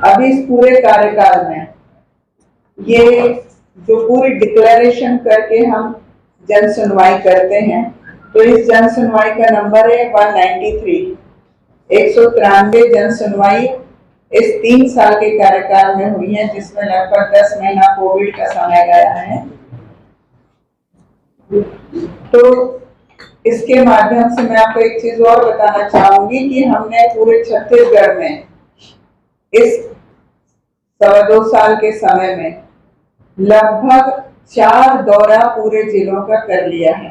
अभी इस पूरे कार्यकाल में ये जो पूरी डिक्लेरेशन करके हम जन सुनवाई करते हैं, तो इस जन सुनवाई का नंबर है 193। 193 जन सुनवाई इस 3 साल के कार्यकाल में हुई है, जिसमें लगभग 10 महीना कोविड का समय गया है। तो इसके माध्यम से मैं आपको एक चीज और बताना चाहूंगी कि हमने पूरे छत्तीसगढ़ में इस 2.25 साल के समय में लगभग 4 दौरा पूरे जिलों का कर लिया है।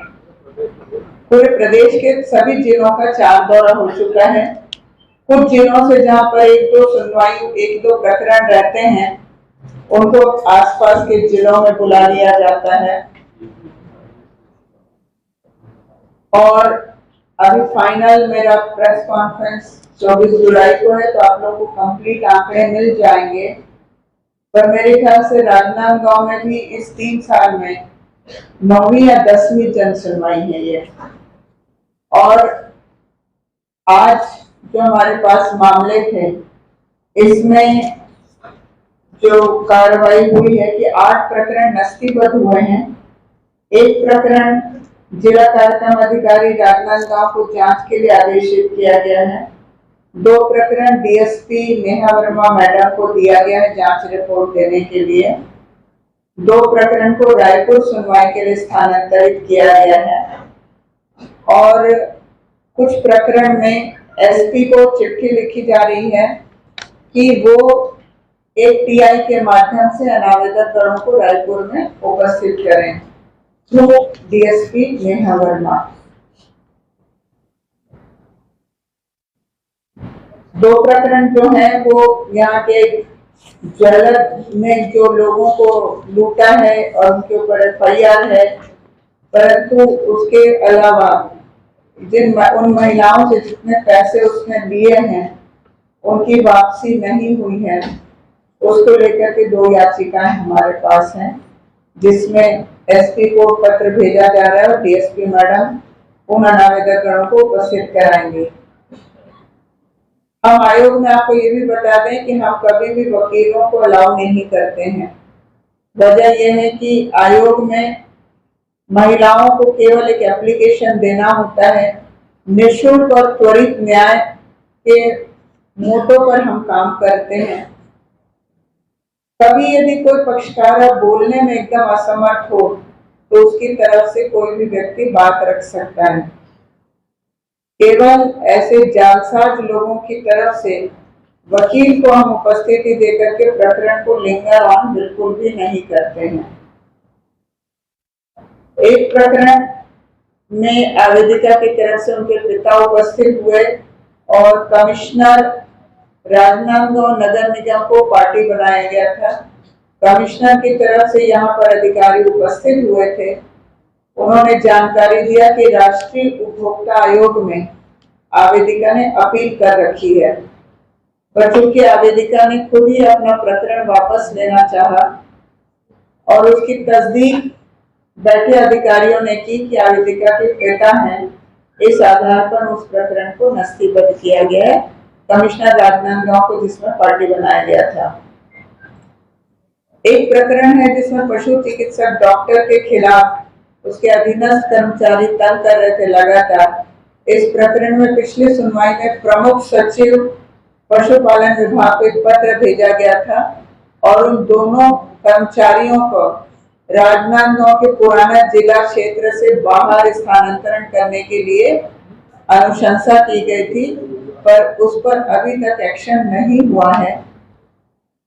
पूरे प्रदेश के सभी जिलों का 4 दौरा हो चुका है। कुछ जिलों से जहां पर 1-2 सुनवाई, 1-2 प्रकरण रहते हैं, उनको आसपास के जिलों में बुला लिया जाता है। और अभी फाइनल मेरा प्रेस कॉन्फ्रेंस 24 जुलाई को है, तो आप लोगों को कंप्लीट आंकड़े मिल जाएंगे। पर मेरे ख्याल से राजनांदगांव में भी इस 3 साल में 9वीं या 10वीं जन सुनवाई है ये। और आज जो हमारे पास मामले थे, इसमें जो कार्रवाई हुई है कि 8 प्रकरण नस्तीबद्ध हुए हैं। 1 प्रकरण जिला कार्यक्रम अधिकारी राजनांदगांव को जांच के लिए आदेशित किया गया है। 2 प्रकरण डीएसपी नेहा वर्मा मैडम को दिया गया है जांच रिपोर्ट देने के लिए। 2 प्रकरण को रायपुर सुनवाई के लिए स्थानांतरित किया गया है। और कुछ प्रकरण में एसपी को चिट्ठी लिखी जा रही है कि वो एक टीआई के माध्यम से अनावेदकरणों को रायपुर में उपस्थित करें थ्रू डीएसपी नेहा वर्मा। 2 प्रकरण जो है वो यहाँ के ज्वेलर ने जो लोगों को लूटा है और उनके ऊपर एफआईआर है, परंतु उसके अलावा उन महिलाओं से जितने पैसे उसने लिए हैं उनकी वापसी नहीं हुई है, उसको लेकर के 2 याचिकाएं हमारे पास हैं, जिसमें एसपी को पत्र भेजा जा रहा है और डीएसपी मैडम उन अनावेदकरणों को उपस्थित कराएंगे। हम आयोग में आपको ये भी बता दें कि हम कभी भी वकीलों को अलाउ नहीं करते हैं। वजह यह है कि आयोग में महिलाओं को केवल एक एप्लीकेशन देना होता है। निःशुल्क और त्वरित न्याय के मोटो पर हम काम करते हैं। कभी यदि कोई पक्षकार बोलने में एकदम असमर्थ हो तो उसकी तरफ से कोई भी व्यक्ति बात रख सकता है। केवल ऐसे जालसाज लोगों की तरफ से वकील को हम उपस्थिति देकर के प्रकरण को लिंगर ऑन बिल्कुल भी नहीं करते हैं। एक प्रकरण में आवेदिका की तरफ से उनके पिता उपस्थित हुए और कमिश्नर राजनांदगांव नगर निगम को पार्टी बनाया गया था। कमिश्नर की तरफ से यहाँ पर अधिकारी उपस्थित हुए थे। उन्होंने जानकारी दिया कि राष्ट्रीय उपभोक्ता आयोग में आवेदिका ने अपील कर रखी है, पर चूंकि आवेदिका ने खुद ही अपना प्रकरण वापस लेना चाहा और उसकी तस्दीक बैठे अधिकारियों ने की कि आवेदिका के पिता हैं, इस आधार पर उस प्रकरण को नस्तीबद्ध किया गया है कमिश्नर राजनांदगांव को, जिसमें पार्टी बनाया गया था। एक प्रकरण है जिसमें पशु चिकित्सक डॉक्टर के खिलाफ उसके अधीनस्थ कर्मचारी तंग कर रहे थे लगातार। इस प्रकरण में पिछली सुनवाई में प्रमुख सचिव पशुपालन विभाग को एक पत्र भेजा गया था और उन दोनों कर्मचारियों को राजनांदगांव के पुराना जिला क्षेत्र से बाहर स्थानांतरण करने के लिए अनुशंसा की गई थी, पर उस पर अभी तक एक्शन नहीं हुआ है।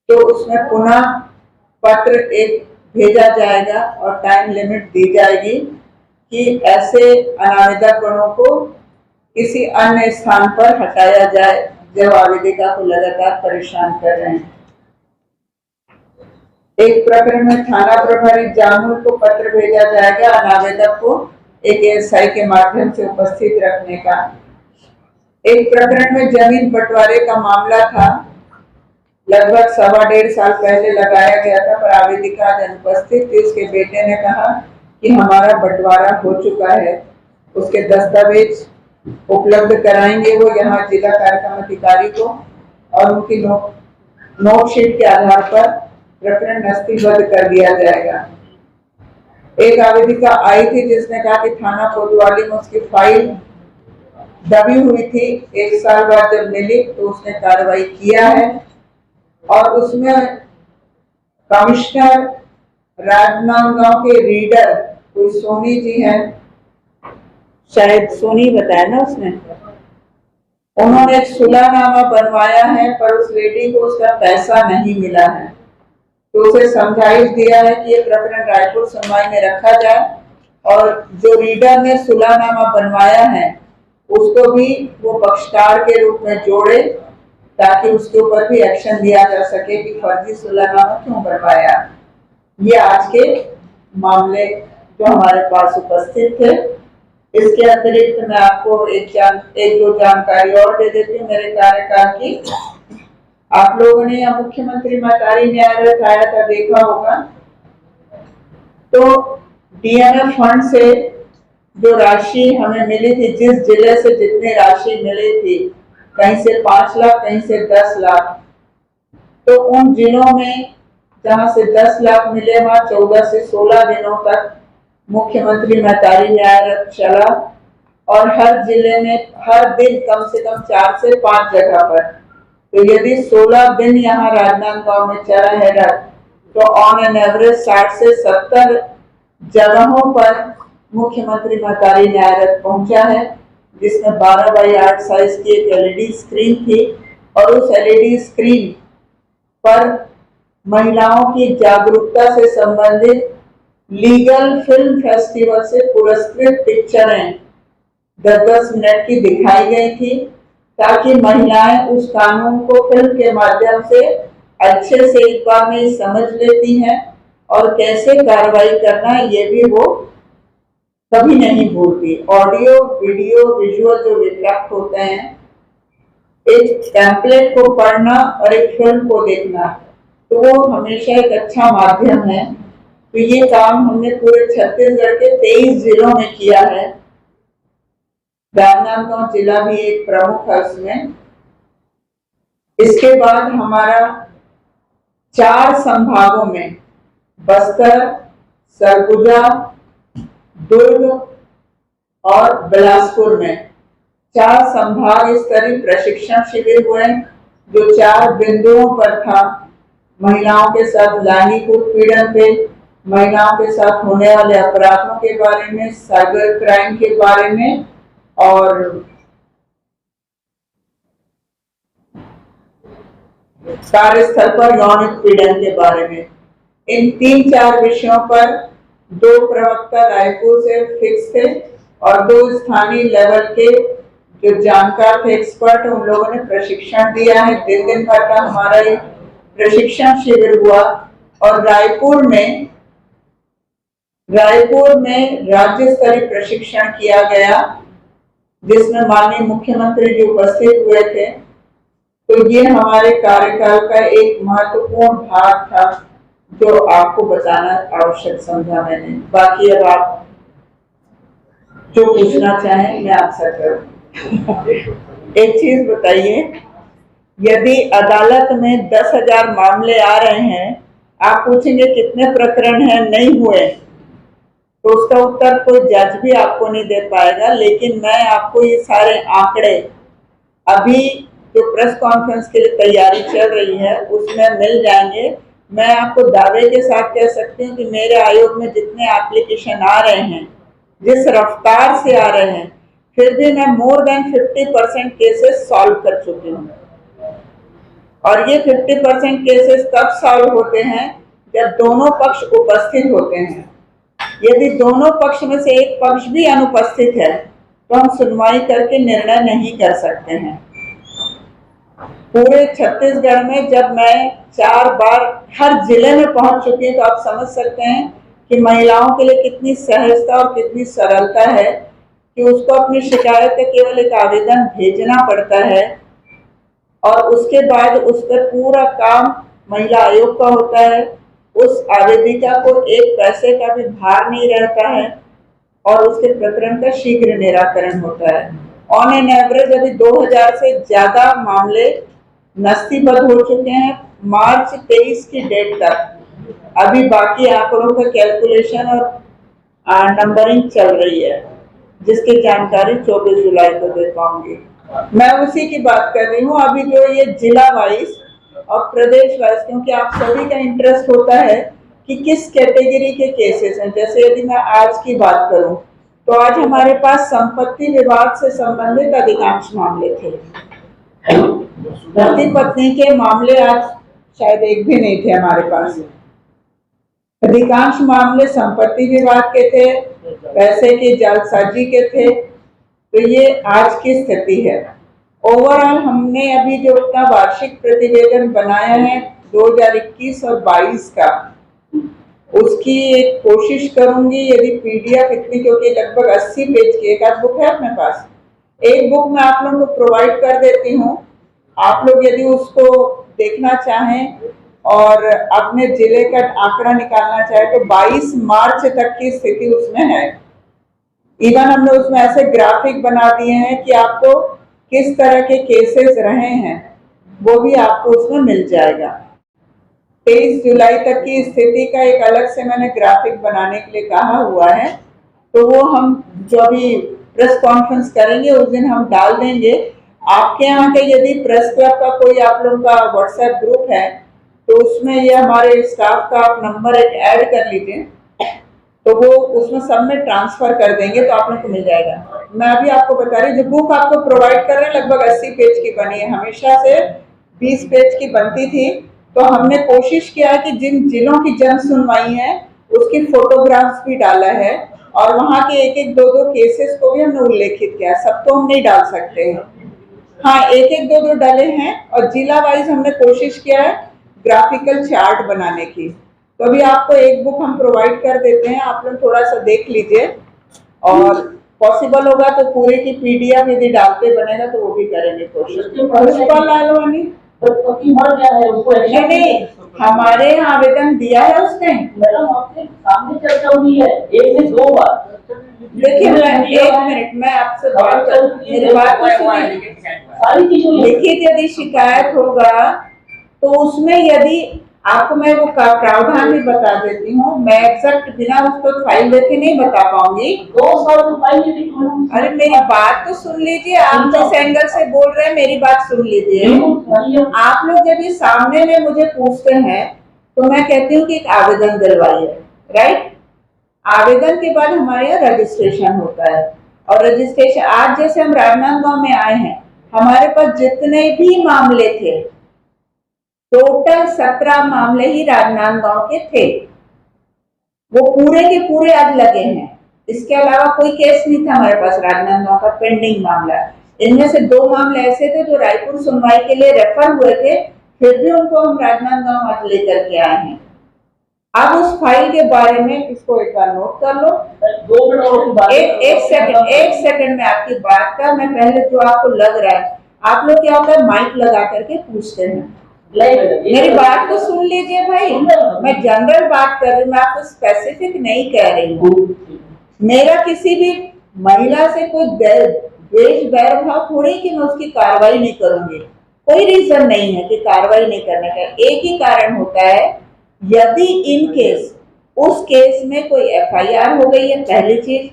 तो उसमें पुनः पत्र एक भेजा जाएगा और टाइम लिमिट दी जाएगी कि ऐसे अनावेदकरणों को किसी अन्य स्थान पर हटाया जाए जब आवेदिका को लगातार परेशान कर रहे हैं। एक प्रकरण में थाना प्रभारी जामुल को पत्र भेजा जाएगा अनावेदक को एक एएसआई के माध्यम से उपस्थित रखने का। एक प्रकरण में जमीन बंटवारे का मामला था, लगभग 1.25 साल पहले लगाया गया था, पर आवेदिका आज अनुपस्थित थी। उसके बेटे ने कहा कि हमारा बंटवारा हो चुका है, उसके दस्तावेज उपलब्ध कराएंगे वो यहाँ जिला कार्यक्रम अधिकारी को, और उनकी नोटशीट के आधार पर प्रकरण नस्तीबद्ध कर दिया जाएगा। एक आवेदिका आई थी जिसने कहा कि थाना कोतवाली में उसकी फाइल दबी हुई थी, 1 साल बाद जब मिली तो उसने कार्रवाई किया है, और उसमें कमिश्नर राजनांदगांव के रीडर कोई सोनी जी है, शायद सोनी बताया ना उसने, उन्होंने एक सुलहनामा बनवाया है, पर उस लेडी को उसका पैसा नहीं मिला है। तो उसे समझाइश दिया है कि ये प्रकरण रायपुर सुनवाई में रखा जाए, और जो रीडर ने सुलहनामा बनवाया है उसको भी वो पक्षकार के रूप में जोड़े, ताकि उसके ऊपर भी एक्शन लिया जा सके कि फर्जी सुलहनामा क्यों बनवाया। ये आज के मामले जो हमारे पास उपस्थित थे। इसके अतिरिक्त मैं आपको एक दो जानकारी और दे देती हूँ मेरे कार्यकाल की। आप लोगों ने यहाँ मुख्यमंत्री महतारी न्यायालय आया था, देखा होगा। तो डीएमएफ फंड से जो राशि हमें मिली थी, जिस जिले से जितनी राशि मिली थी, कहीं से 5 लाख, कहीं से 10 लाख, तो उन जिलों में जहां से 10 लाख मिले वहां 14 से 16 दिनों तक मुख्यमंत्री महतारी न्यायालय चला, और हर जिले में हर दिन कम से कम 4 से 5 जगह पर। तो यदि 16 दिन यहाँ राजनांदगांव में चला है रथ, तो ऑन एन एवरेज 60 से 70 जगहों पर मुख्यमंत्री महतारी न्यायालय पहुंचा है, जिसमें 12x8 साइज की एक एलईडी स्क्रीन थी, और उस एलईडी स्क्रीन पर महिलाओं की जागरूकता से संबंधित लीगल फिल्म फेस्टिवल से पुरस्कृत पिक्चरें 10-10 मिनट की दिखाई गई थी, ताकि महिलाएं उस कानून को फिल्म के माध्यम से अच्छे से एक बार में समझ लेती हैं, और कैसे कार्रवाई करना है ये भी वो कभी नहीं भूलती। ऑडियो, वीडियो, विजुअल जो विज्ञापन होते हैं, एक टेम्पलेट को पढ़ना और एक फिल्म को देखना, तो वो हमेशा एक अच्छा माध्यम है। तो ये काम हमने पूरे छत्तीसगढ़ के 23 जिलों में किया है। राजनांदगांव जिला भी एक प्रमुख है उसमें। इसके बाद हमारा 4 संभागों में बस्तर, सरगुजा, दुर्ग और बिलासपुर में 4 संभाग स्तरीय प्रशिक्षण शिविर हुए, जो 4 बिंदुओं पर था। महिलाओं के साथ लैंगिक उत्पीड़न पे, महिलाओं के साथ होने वाले अपराधों के बारे में, साइबर क्राइम के बारे में, और कार्यस्थल पर यौन उत्पीड़न के बारे में। इन 3-4 विषयों पर 2 प्रवक्ता रायपुर से फिक्स थे, और 2 स्थानीय लेवल के जो जानकार थे, एक्सपर्ट, उन लोगों ने प्रशिक्षण दिया है। 3 दिन भर का हमारा एक प्रशिक्षण शिविर हुआ, और रायपुर में राज्य स्तरीय प्रशिक्षण किया गया, जिसमें माननीय मुख्यमंत्री जी उपस्थित हुए थे। तो ये हमारे कार्यकाल का एक महत्वपूर्ण भाग था, जो आपको बताना आवश्यक समझा मैंने। बाकी अब आप जो पूछना चाहें मैं आंसर करूं। एक चीज बताइए, यदि अदालत में 10,000 मामले आ रहे हैं, आप पूछेंगे कितने प्रकरण हैं नहीं हुए, तो उसका उत्तर कोई जज भी आपको नहीं दे पाएगा। लेकिन मैं आपको ये सारे आंकड़े अभी जो प्रेस कॉन्फ्रेंस के लिए तैयारी चल रही है उसमें मिल जाएंगे। मैं आपको दावे के साथ कह सकती हूँ कि मेरे आयोग में जितने एप्लीकेशन आ रहे हैं, जिस रफ्तार से आ रहे हैं, फिर भी मैं मोर देन 50% केसेस सॉल्व कर चुकी हूँ। और ये 50% केसेस तब सॉल्व होते हैं जब दोनों पक्ष उपस्थित होते हैं। यदि दोनों पक्ष में से एक पक्ष भी अनुपस्थित है, तो हम सुनवाई करके निर्णय नहीं कर सकते हैं। पूरे छत्तीसगढ़ में जब मैं 4 बार हर जिले में पहुंच चुकी हूँ, तो आप समझ सकते हैं कि महिलाओं के लिए कितनी सहजता और कितनी सरलता है कि उसको अपनी शिकायत का केवल एक आवेदन भेजना पड़ता है, और उसके बाद उस पर पूरा काम महिला आयोग का होता है। उस आवेदिका को 1 पैसे का भी भार नहीं रहता है, और उसके प्रकरण का शीघ्र निराकरण होता है। ऑन एन एवरेज अभी 2000 से ज्यादा मामले नस्तीबद्ध हो चुके हैं मार्च 23 की डेट तक। अभी बाकी आंकड़ों का कैलकुलेशन और नंबरिंग चल रही है, जिसकी जानकारी 24 जुलाई को दे पाऊंगी। मैं उसी की बात कर रही हूँ। अभी जो ये जिला वाइज और प्रदेश वाइज, क्योंकि आप सभी का इंटरेस्ट होता है कि किस कैटेगरी के केसेस हैं। जैसे यदि मैं आज की बात करूं तो आज हमारे पास संपत्ति विवाद से संबंधित अधिकांश मामले थे। पति पत्नी के मामले आज शायद एक भी नहीं थे हमारे पास। अधिकांश मामले संपत्ति विवाद के थे, पैसे की जालसाजी के थे। तो ये आज की स्थिति है। ओवरऑल हमने अभी जो अपना वार्षिक प्रतिवेदन बनाया है 2021 और 22 का, उसकी एक कोशिश करूंगी यदि पीडीएफ इतनी, क्योंकि लगभग 80 पेज की एक आध बुक है अपने पास। एक बुक मैं आप लोगों को प्रोवाइड कर देती हूँ। आप लोग यदि उसको देखना चाहें और अपने जिले का आंकड़ा निकालना चाहे तो 22 मार्च तक की स्थिति उसमें है। इवन हमने उसमें ऐसे ग्राफिक बना दिए हैं कि आपको किस तरह के केसेस रहे हैं वो भी आपको उसमें मिल जाएगा। 23 जुलाई तक की स्थिति का एक अलग से मैंने ग्राफिक बनाने के लिए कहा हुआ है, तो वो हम जो अभी प्रेस कॉन्फ्रेंस करेंगे उस दिन हम डाल देंगे। आपके यहाँ के यदि प्रेस क्लब का कोई आप लोगों का व्हाट्सएप ग्रुप है तो उसमें ये हमारे स्टाफ का आप नंबर एक ऐड कर लीजिए, तो वो उसमें सब में ट्रांसफर कर देंगे तो आप लोग को मिल जाएगा। मैं अभी आपको बता रही हूँ, जो बुक आपको प्रोवाइड कर रहे हैं लगभग 80 पेज की बनी है, हमेशा से 20 पेज की बनती थी। तो हमने कोशिश किया है कि जिन जिलों की जन सुनवाई है उसकी फोटोग्राफ्स भी डाला है और वहाँ के एक एक दो केसेस को भी हमने उल्लेखित किया। सब तो हम नहीं डाल सकते हैं, हाँ एक एक दो डाले हैं। और जिला वाइज हमने कोशिश किया है ग्राफिकल चार्ट बनाने की। तो अभी आपको एक बुक हम प्रोवाइड कर देते हैं, आप लोग थोड़ा सा देख लीजिए और पॉसिबल होगा तो पूरे की पीडीएफ यदि डालते बनेगा तो वो भी करेंगे कोशिश। लालवानी नहीं, हमारे यहाँ आवेदन दिया है उसने, मैडम आपके सामने चर्चा हुई है 1 से 2 बार। देखिए एक मिनट मैं आपसे बात कर, मेरी बात सारी चीजों लिखित यदि शिकायत होगा तो उसमें यदि आपको मैं वो प्रावधान भी बता देती हूँ। मैं एग्जैक्ट बिना उसको फाइल देखे नहीं बता पाऊंगी। 2 साल तो फाइल नहीं देखी। अरे मेरी बात तो सुन लीजिए, आप जिस एंगल से बोल रहे हैं मेरी बात सुन लीजिए। आप लोग जब ये सामने में मुझे पूछते हैं तो मैं कहती हूँ कि एक आवेदन दिलवाइए, राइट। आवेदन के बाद हमारे यहाँ रजिस्ट्रेशन होता है और रजिस्ट्रेशन आज जैसे हम राजनांदगांव में आए हैं, हमारे पास जितने भी मामले थे टोटल 17 मामले ही राजनांदगांव के थे, वो पूरे के पूरे आज लगे हैं। इसके अलावा कोई केस नहीं था हमारे पास राजनांदगांव का पेंडिंग मामला। इनमें से 2 मामले ऐसे थे जो रायपुर सुनवाई के लिए रेफर हुए थे, फिर भी उनको हम राजनांदगांव आज लेकर के आए हैं। अब उस फाइल के बारे में इसको एक बार नोट कर लो। एक सेकंड में आपकी बात का, मैं पहले जो आपको लग रहा है, आप लोग क्या होता है माइक लगा करके पूछते हैं। मेरी बात तो सुन लीजिए भाई, मैं जनरल बात कर रही हूँ, मैं आपको स्पेसिफिक नहीं कह रही हूँ। मेरा किसी भी महिला से कोई द्वेष बैर भाव थोड़ी कि मैं उसकी कार्रवाई नहीं करूंगी। कोई रीजन नहीं है कि कार्रवाई नहीं करने का। एक ही कारण होता है, यदि इन केस उस केस में कोई एफआईआर हो गई है, पहली चीज,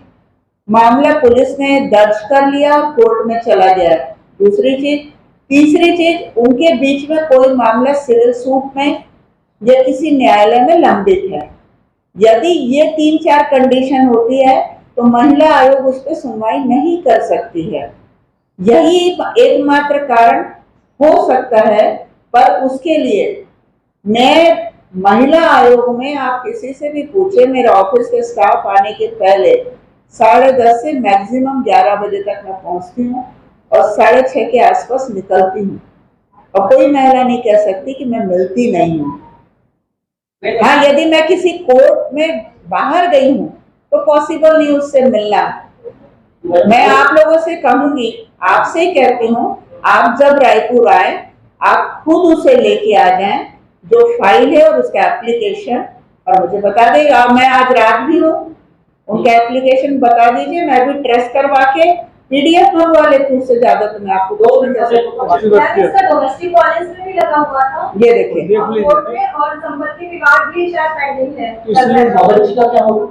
मामला पुलिस ने दर्ज कर लिया कोर्ट में चला गया, दूसरी चीज, तीसरी चीज उनके बीच में कोई मामला सिविल सूट में या किसी न्यायालय में लंबित है। यदि ये 3-4 कंडीशन होती है तो महिला आयोग उस पर सुनवाई नहीं कर सकती है। यही एकमात्र कारण हो सकता है, पर उसके लिए मैं महिला आयोग में आप किसी से भी पूछे, मेरे ऑफिस के स्टाफ आने के पहले 10:30 से मैक्सिमम 11 बजे तक मैं पहुंचती हूँ और 6:30 के आसपास निकलती हूँ, और कोई महिला नहीं कह सकती कि मैं मिलती नहीं हूँ। हाँ, यदि मैं किसी कोर्ट में बाहर गई हूँ तो पॉसिबल नहीं उससे मिलना। मैं आप लोगों से कहूंगी, आपसे ही कहती हूँ, आप जब रायपुर आए आप खुद उसे लेके आ जाएं, जो फाइल है और उसका एप्लीकेशन, और मुझे बता देगा। मैं आज रात भी हूँ, उनका एप्लीकेशन बता दीजिए, मैं भी ट्रेस करवा के पीडीएफ मंगवा लेती, उससे ज्यादा तो मैं आपको इसका डोमेस्टिक वायलेंस में भी लगा हुआ था, ये देखिए कोर्ट में, और संपत्ति विवाद भी शायद पेंडिंग है। इसलिए बच्ची का क्या होगा?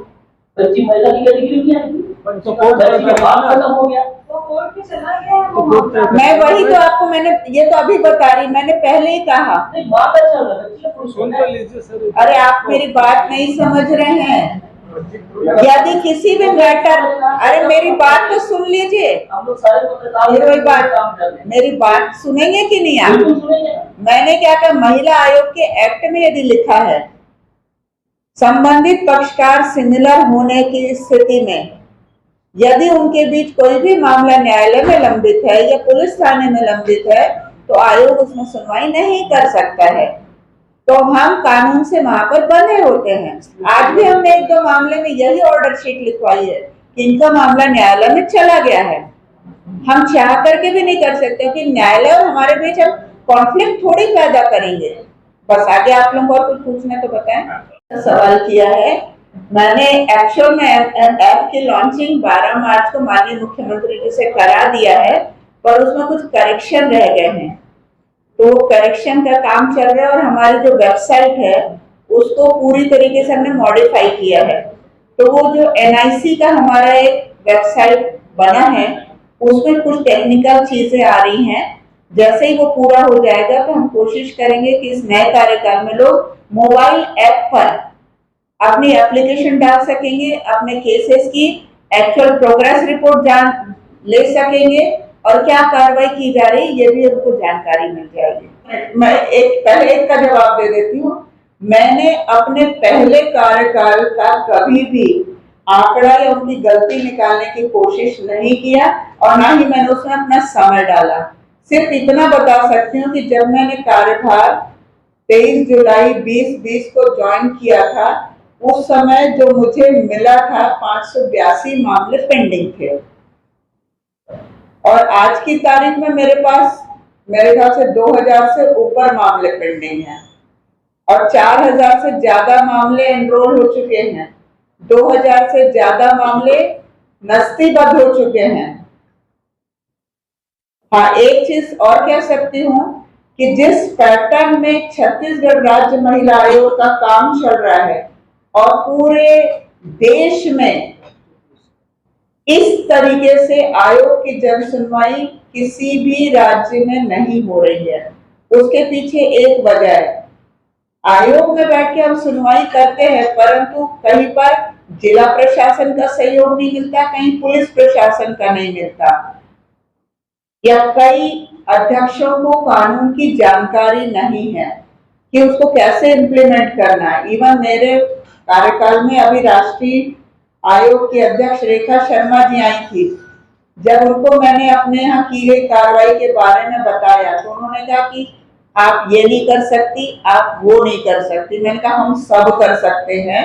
बच्ची महिला की कैटेगरी में आएगी, तो कोर्ट खत्म हो गया, तो कोर्ट में चला गया। मैं वही तो आपको मैंने ये तो अभी बता रही, मैंने पहले ही कहा। नहीं बात अच्छा लगा, बच्ची अरे आप मेरी बात नहीं समझ रहे हैं। यदि किसी भी मैटर, अरे मेरी बात तो सुन लीजिए, हम लोग सारे पत्रकार मेरी बात सुनेंगे कि नहीं आप? मैंने क्या कहा, महिला आयोग के एक्ट में यदि लिखा है संबंधित पक्षकार सिमिलर होने की स्थिति में यदि उनके बीच कोई भी मामला न्यायालय में लंबित है या पुलिस थाने में लंबित है तो आयोग उसमें सुनवाई नहीं कर सकता है। तो हम कानून से वहां पर बंधे होते हैं। आज भी हमने 1-2 मामले में यही ऑर्डर शीट लिखवाई है कि इनका मामला न्यायालय में चला गया है। हम चाह करके भी नहीं कर सकते कि न्यायालय और हमारे बीच हम कॉन्फ्लिक्ट थोड़ी पैदा करेंगे। बस आगे आप लोगों को और कुछ पूछना तो बताएं। सवाल किया है मैंने, एक्चुअल में ऐप की लॉन्चिंग 12 मार्च को माननीय मुख्यमंत्री जी से करा दिया है, पर उसमें कुछ करेक्शन रह गए हैं, तो करेक्शन का काम चल रहा है। और हमारी जो वेबसाइट है उसको पूरी तरीके से हमने मॉडिफाई किया है। तो वो जो एनआईसी का हमारा एक वेबसाइट बना है उसमें कुछ टेक्निकल चीजें आ रही हैं। जैसे ही वो पूरा हो जाएगा तो हम कोशिश करेंगे कि इस नए कार्यकाल में लोग मोबाइल ऐप पर अपनी एप्लीकेशन डाल सकेंगे, अपने केसेस की एक्चुअल प्रोग्रेस रिपोर्ट जान ले सकेंगे और क्या कार्रवाई की जा रही है ये भी उनको जानकारी मिल जाएगी। मैं पहले एक का जवाब दे देती हूँ। मैंने अपने पहले कार्यकाल का कभी भी आंकड़ा या उनकी गलती निकालने की कोशिश नहीं किया और ना ही मैंने उसमें अपना समय डाला। सिर्फ इतना बता सकती हूँ कि जब मैंने कार्यभार 23 जुलाई 2020 को ज्वाइन किया था उस समय जो मुझे मिला था 582 मामले पेंडिंग थे और आज की तारीख में मेरे पास मेरे ख्याल से 2000 से ऊपर मामले पेंडिंग हैं और 4000 से ज्यादा मामले एनरोल हो चुके हैं। 2000 से ज्यादा मामले नस्तीबद्ध हो चुके हैं। हाँ, एक चीज और कह सकती हूँ कि जिस पैटर्न में छत्तीसगढ़ राज्य महिला आयोग का काम चल रहा है और पूरे देश में इस तरीके से आयोग की जन सुनवाई किसी भी राज्य में नहीं हो रही है, उसके पीछे एक वजह है। आयोग में बैठ के हम सुनवाई करते हैं परंतु कहीं पर जिला प्रशासन का सहयोग नहीं मिलता, कहीं पुलिस प्रशासन का नहीं मिलता, या कई अध्यक्षों को कानून की जानकारी नहीं है कि उसको कैसे इम्प्लीमेंट करना है। इवन मेरे कार्यकाल में अभी राष्ट्रीय आयोग की अध्यक्ष रेखा शर्मा जी आई थी। जब उनको मैंने अपने यहाँ की गई कार्रवाई के बारे में बताया तो उन्होंने कहा कि आप ये नहीं कर सकती, आप वो नहीं कर सकती। मैंने कहा हम सब कर सकते हैं।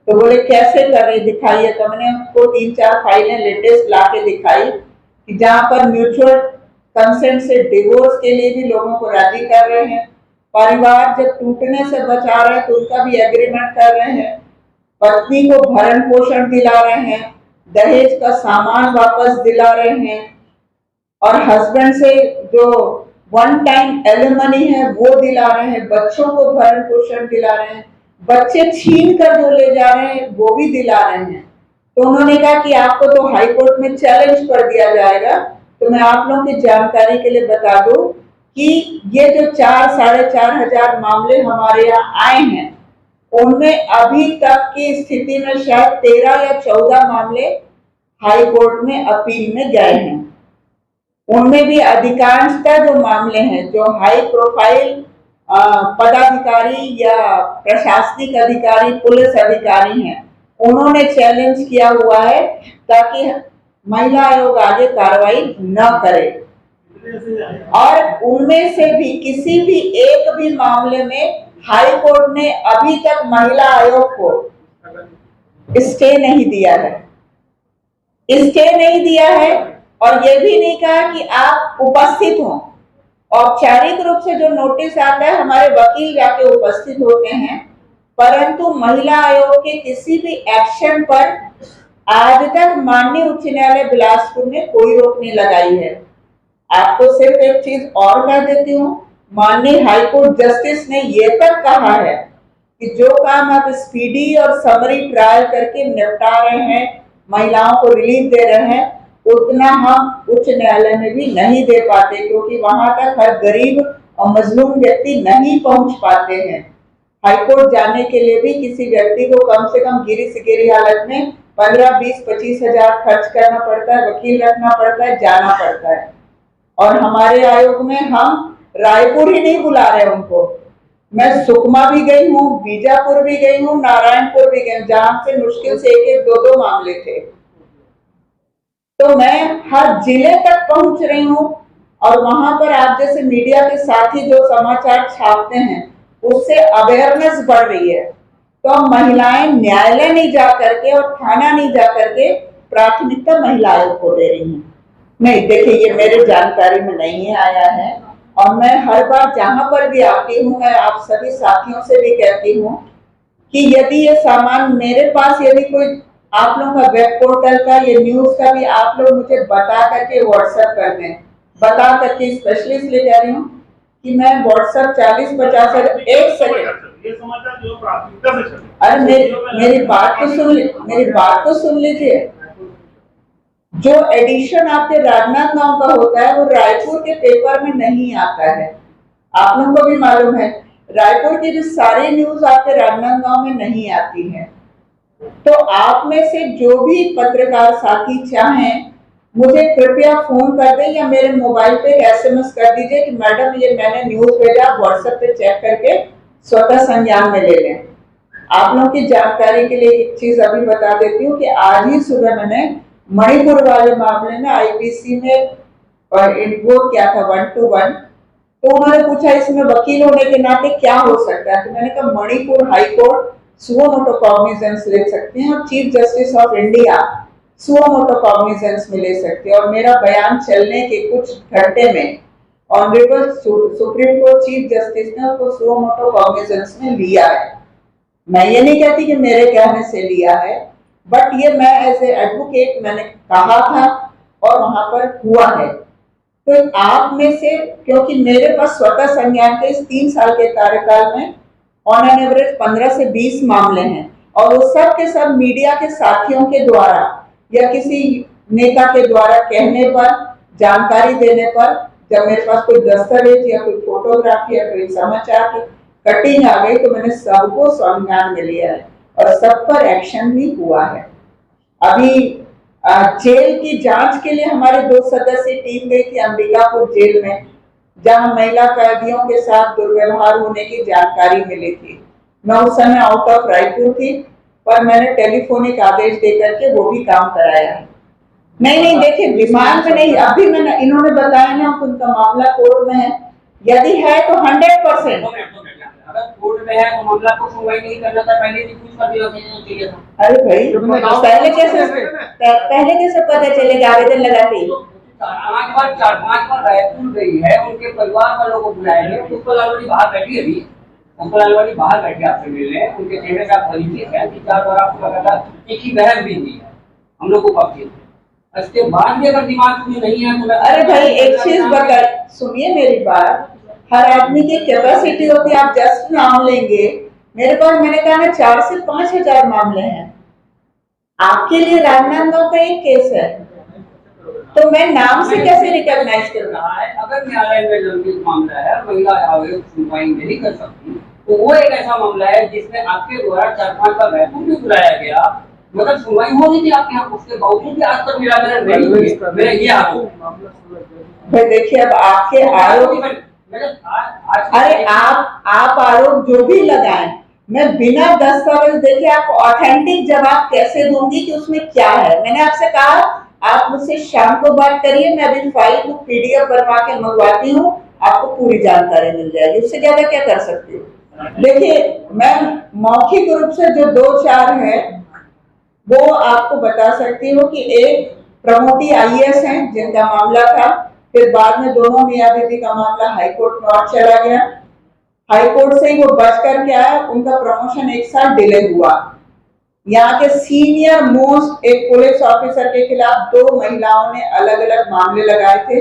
तो बोले कैसे कर रहे, दिखाइए। तो मैंने उनको 3-4 फाइलें लेटेस्ट ला के दिखाई कि जहाँ पर म्यूचुअल कंसेंट से डिवोर्स के लिए भी लोगों को राजी कर रहे हैं, परिवार जब टूटने से बचा रहे हैं तो उनका भी एग्रीमेंट कर रहे हैं, पत्नी को भरण पोषण दिला रहे हैं, दहेज का सामान वापस दिला रहे हैं और हस्बैंड से जो वन टाइम एलिमनी है वो दिला रहे हैं, बच्चों को भरण पोषण दिला रहे हैं, बच्चे छीन कर जो ले जा रहे हैं वो भी दिला रहे हैं। तो उन्होंने कहा कि आपको तो हाई कोर्ट में चैलेंज कर दिया जाएगा। तो मैं आप लोगों की जानकारी के लिए बता दूं कि ये जो 4-4.5 हजार मामले हमारे यहाँ आए हैं उनमें अभी तक की स्थिति में शायद 13 या 14 मामले हाई कोर्ट में अपील में गए हैं। उनमें भी अधिकांशतः जो मामले हैं जो हाई प्रोफाइल पदाधिकारी या प्रशासनिक अधिकारी, पुलिस अधिकारी हैं, उन्होंने चैलेंज किया हुआ है ताकि महिला आयोग आगे कार्रवाई न करे। और उनमें से भी किसी भी एक भी मामले में हाई कोर्ट ने अभी तक महिला आयोग को स्टे नहीं दिया है, स्टे नहीं दिया है और ये भी नहीं कहा कि आप उपस्थित हों। औपचारिक रूप से जो नोटिस आता है हमारे वकील जाके उपस्थित होते हैं, परंतु महिला आयोग के किसी भी एक्शन पर आज तक माननीय उच्च न्यायालय बिलासपुर ने कोई रोक नहीं लगाई है। आपको सिर्फ एक चीज और कह देती हूँ, माननीय हाईकोर्ट जस्टिस ने ये तक कहा है कि जो काम आप स्पीडी और समरी ट्रायल करके निपटा रहे हैं, महिलाओं को रिलीफ दे रहे हैं, उतना हम उच्च न्यायालय में भी नहीं दे पाते, क्योंकि वहां तक हर गरीब और मजलूम व्यक्ति नहीं पहुंच पाते हैं। हाईकोर्ट जाने के लिए भी किसी व्यक्ति को कम से कम गिरी से गिरी हालत में 15, 20, 25 हजार खर्च करना पड़ता है, वकील रखना पड़ता है, जाना पड़ता है। और हमारे आयोग में हम रायपुर ही नहीं बुला रहे उनको। मैं सुकमा भी गई हूँ, बीजापुर भी गई हूँ, नारायणपुर भी गई हूँ, जहां से मुश्किल से एक दो मामले थे। तो मैं हर जिले तक पहुंच रही हूँ और वहां पर आप जैसे मीडिया के साथी जो समाचार छापते हैं, उससे अवेयरनेस बढ़ रही है। तो अब महिलाएं न्यायालय नहीं जा करके और थाना नहीं जा करके प्राथमिकता महिला आयोग को दे रही हैं। नहीं, देखिए, ये मेरे जानकारी में नहीं आया है और मैं हर बार जहां पर भी आती हूँ, मैं आप सभी साथियों से भी कहती हूँ कि यदि ये सामान मेरे पास, यदि कोई आप लोगों का वेब पोर्टल का, ये न्यूज का भी आप लोग मुझे बता करके व्हाट्सएप कर दें, बता करके, स्पेशली इसलिए कह रही हूँ कि मैं व्हाट्सएप 40-50 एक सेकंड, ये समाचार जो प्राथमिकता से चले। अरे मेरी बात तो सुन लीजिए। जो एडिशन आपके राजनांदगांव का होता है वो रायपुर के पेपर में नहीं आता है, आप लोगों को भी मालूम है। रायपुर की जो सारी न्यूज आपके राजनांदगांव में नहीं आती है। तो आप में से जो भी पत्रकार साथी चाहें, मुझे कृपया फोन कर दें या मेरे मोबाइल पे SMS कर दीजिए कि मैडम ये मैंने न्यूज भेजा, व्हाट्सएप पे चेक करके स्वतः संज्ञान में ले लें। आप लोगों की जानकारी के लिए एक चीज अभी बता देती हूँ कि आज ही सुबह मैंने मणिपुर वाले मामले में IPC में वो क्या था 1-1, तो उन्होंने पूछा इसमें वकील होने के नाते क्या हो सकता है। तो मैंने कहा Manipur high court suo motu cognizance ले सकते हैं और chief justice of India suo motu cognizance में ले सकते हैं। और मेरा बयान चलने के कुछ घंटे में honourable supreme court chief justice ने उसको सुओ मोटो कॉग्निजेंस में लिया है। मैं ये नहीं कहती कि मेरे कहने से लिया है, बट ये मैं एज ए एडवोकेट मैंने कहा था और वहां पर हुआ है। तो आप में से, क्योंकि मेरे पास स्वतः संज्ञान के इस 3 साल के कार्यकाल में ऑन एन एवरेज 15 से 20 मामले हैं और वो सब के सब मीडिया के साथियों के द्वारा या किसी नेता के द्वारा कहने पर, जानकारी देने पर, जब मेरे पास कोई दस्तावेज या कोई फोटोग्राफी या कोई समाचार की कटिंग आ गई तो मैंने सबको संज्ञान में लिया है और सब पर एक्शन भी हुआ है। अभी जेल की जांच के लिए हमारे 2 सदस्यीय टीम गई थी अंबिकापुर जेल में, जहां महिला कैदियों के साथ दुर्व्यवहार होने की जानकारी मिली थी। मैं उस समय आउट ऑफ रायपुर थी, पर मैंने टेलीफोनिक आदेश देकर के वो भी काम कराया है। नहीं, देखिए, दिमाग में नहीं, अभी मैंने, इन्होंने बताया ना उनका मामला कोर्ट में है, यदि है तो 100%। अगर कोर्ट में है तो मामला को सुनवाई नहीं करना था, पहले ही कुछ कर दिया चाहिए था। अरे भाई, पहले कैसे पता चलेगा आवेदन लगाते ही? 4-5 बार रायपुर गई है, उनके परिवार वालों को बुलाया गया, पुष्पा लालवाड़ी बाहर बैठी है, अभी पुष्पा लालवाड़ी बाहर बैठी आपसे मिलने, उनके चेहरे का परिचय है कि 4 बार आपको लगातार एक ही बहस भी नहीं है हम लोग को पक्ष। इसके बाद भी अगर दिमाग कुछ नहीं है तो अरे भाई, एक चीज बता, सुनिए मेरी बात, हर आदमी की कैपेसिटी होती है। आप जस्ट नाम लेंगे, मेरे पास, मैंने कहा ना 4 से 5 हजार मामले हैं। आपके लिए राजनांदगांव का एक केस है, तो मैं नाम से कैसे रिकॉग्नाइज कर रहा है? अगर न्यायालय में लंबित मामला है, महिला आयोग सुनवाई नहीं कर सकती, तो वो एक ऐसा मामला है जिसमें आपके द्वारा 4-5 बार रायपुर भी बुलाया गया, मतलब सुनवाई हो रही थी आपके यहाँ, उसके बावजूद भी आज तक निराकरण नहीं हुई। मेरा ये आरोप। भाई देखिए, अब आपके आरोप, अरे आप आरोप जो भी लगाएं, मैं बिना दस्तावेज देखे आपको ऑथेंटिक जवाब कैसे दूंगी कि उसमें क्या है। मैंने आपसे कहा आप मुझसे शाम को बात करिए, मैं अभी फाइल को PDF बनवा के मंगवाती हूँ, आपको पूरी जानकारी मिल जाएगी। उससे ज्यादा क्या कर सकती हूँ? देखिए, मैं मौखिक रूप से जो 2-4 है वो आपको बता सकती हूँ कि एक प्रमोटी IAS हैं जिनका मामला था, फिर बाद में दोनों मियां बीबी का मामला हाईकोर्ट में और चला गया, हाईकोर्ट से ही वो बच कर के आया, उनका प्रमोशन 1 साल डिले हुआ। यहाँ के सीनियर मोस्ट एक पुलिस ऑफिसर के खिलाफ 2 महिलाओं ने अलग अलग मामले लगाए थे।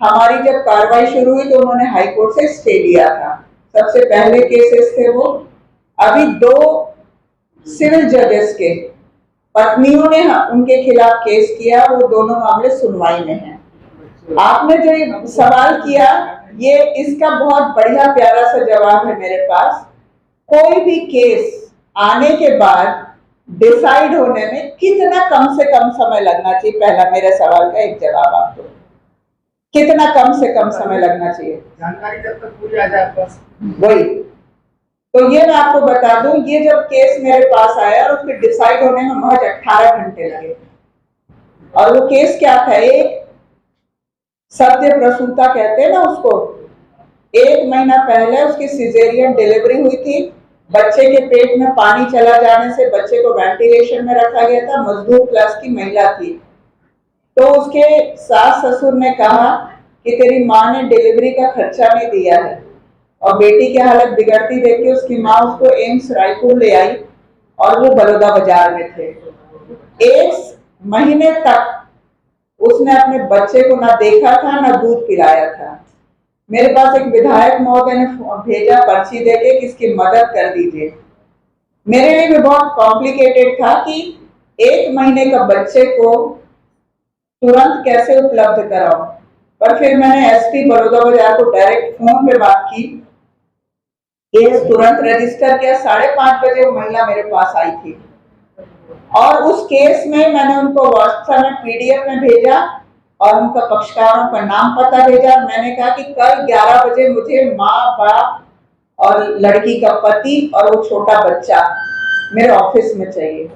हमारी जब कार्रवाई शुरू हुई तो उन्होंने हाईकोर्ट से स्टे लिया था। सबसे पहले केसेस थे वो। अभी 2 सिविल जजेस के पत्नियों ने उनके खिलाफ केस किया, वो दोनों मामले सुनवाई में हैं। आपने जो ये सवाल किया, ये इसका बहुत बढ़िया प्यारा सा जवाब है मेरे पास। कोई भी केस आने के बाद डिसाइड होने में कितना कम से कम समय लगना चाहिए, पहला मेरे सवाल का एक जवाब आप दो। कितना कम से कम समय लगना चाहिए? जानकारी जब तक पूरी आ जाए आपके पास। वही तो ये मैं आपको बता दूं, ये जब केस मेरे पास आया और उसके डिसाइड होने में महज 18 घंटे लगे। और वो केस क्या था? एक सत्य प्रसूता कहते हैं ना उसको, 1 महीना पहले उसकी सिजेरियन डिलीवरी हुई थी। बच्चे के पेट में पानी चला जाने से बच्चे को वेंटिलेशन में रखा गया था। मजदूर क्लास की महिला थी। तो उसके सास ससुर ने कहा कि तेरी माँ ने डिलीवरी का खर्चा नहीं दिया है, और बेटी की हालत बिगड़ती देख के उसकी माँ उसको एम्स रायपुर ले आई, और वो बड़ौदा बाजार में थे। 1 महीने तक उसने अपने बच्चे को ना देखा था ना दूध पिलाया था। मेरे पास एक विधायक महोदय ने भेजा पर्ची देके कि इसकी मदद कर दीजिए। मेरे लिए भी बहुत कॉम्प्लिकेटेड था कि 1 महीने का बच्चे को तुरंत कैसे उपलब्ध कराऊं। पर फिर मैंने एसपी बड़ौदा बाजार को डायरेक्ट फोन पे बात की, केस तुरंत रजिस्टर किया। 5:30 बजे वो महिला मेरे पास आई थी, और उस केस में मैंने उनको व्हाट्सएप में पीडीएफ में भेजा और उनका पक्षकारों का नाम पता भेजा। मैंने कहा कि कल 11 बजे मुझे माँ बाप और लड़की का पति और वो छोटा बच्चा मेरे ऑफिस में चाहिए।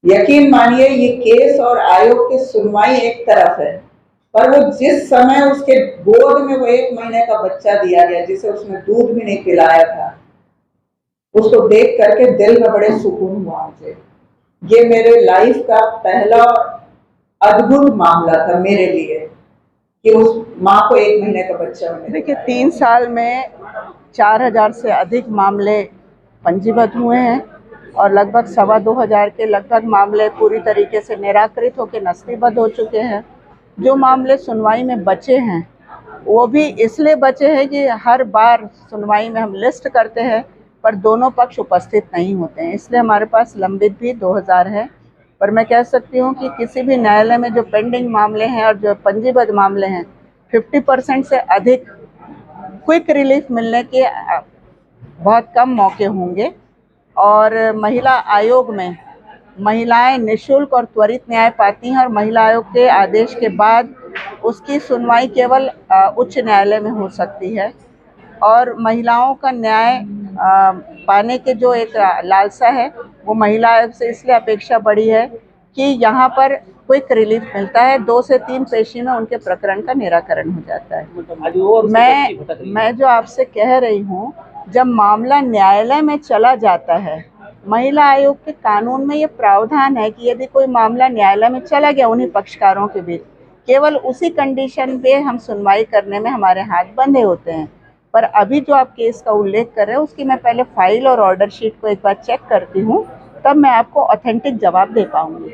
यकीन मानिए, ये केस और आयोग की सुनवाई एक तरफ है, पर वो जिस समय उसके गोद में वो 1 महीने का बच्चा दिया गया जिसे उसने दूध भी नहीं पिलाया था, उसको देख करके दिल में बड़े सुकून हुआ मुझे। ये मेरे लाइफ का पहला अद्भुत मामला था मेरे लिए कि उस माँ को 1 महीने का बच्चा होने। देखिए, 3 साल में 4000 से अधिक मामले पंजीबद्ध हुए हैं, और लगभग 2,25,000 के लगभग मामले पूरी तरीके से निराकृत होकर नस्तीबद्ध हो चुके हैं। जो मामले सुनवाई में बचे हैं वो भी इसलिए बचे हैं कि हर बार सुनवाई में हम लिस्ट करते हैं पर दोनों पक्ष उपस्थित नहीं होते हैं, इसलिए हमारे पास लंबित भी 2000 है। पर मैं कह सकती हूँ कि किसी भी न्यायालय में जो पेंडिंग मामले हैं और जो पंजीबद्ध मामले हैं, 50% से अधिक क्विक रिलीफ मिलने के बहुत कम मौके होंगे। और महिला आयोग में महिलाएं निःशुल्क और त्वरित न्याय पाती हैं, और महिला आयोग के आदेश के बाद उसकी सुनवाई केवल उच्च न्यायालय में हो सकती है। और महिलाओं का न्याय पाने के जो एक लालसा है वो महिला आयोग से इसलिए अपेक्षा बढ़ी है कि यहाँ पर क्विक रिलीफ मिलता है। 2 से 3 पेशी में उनके प्रकरण का निराकरण हो जाता है। मैं जो आपसे कह रही हूँ, जब मामला न्यायालय में चला जाता है, महिला आयोग के कानून में ये प्रावधान है कि यदि कोई मामला न्यायालय में चला गया उन्हीं पक्षकारों के बीच, केवल उसी कंडीशन पे हम सुनवाई करने में हमारे हाथ बंधे होते हैं। पर अभी जो आप केस का उल्लेख कर रहे हैं उसकी मैं पहले फाइल और ऑर्डर शीट को एक बार चेक करती हूँ, तब मैं आपको ऑथेंटिक जवाब दे पाऊँगी।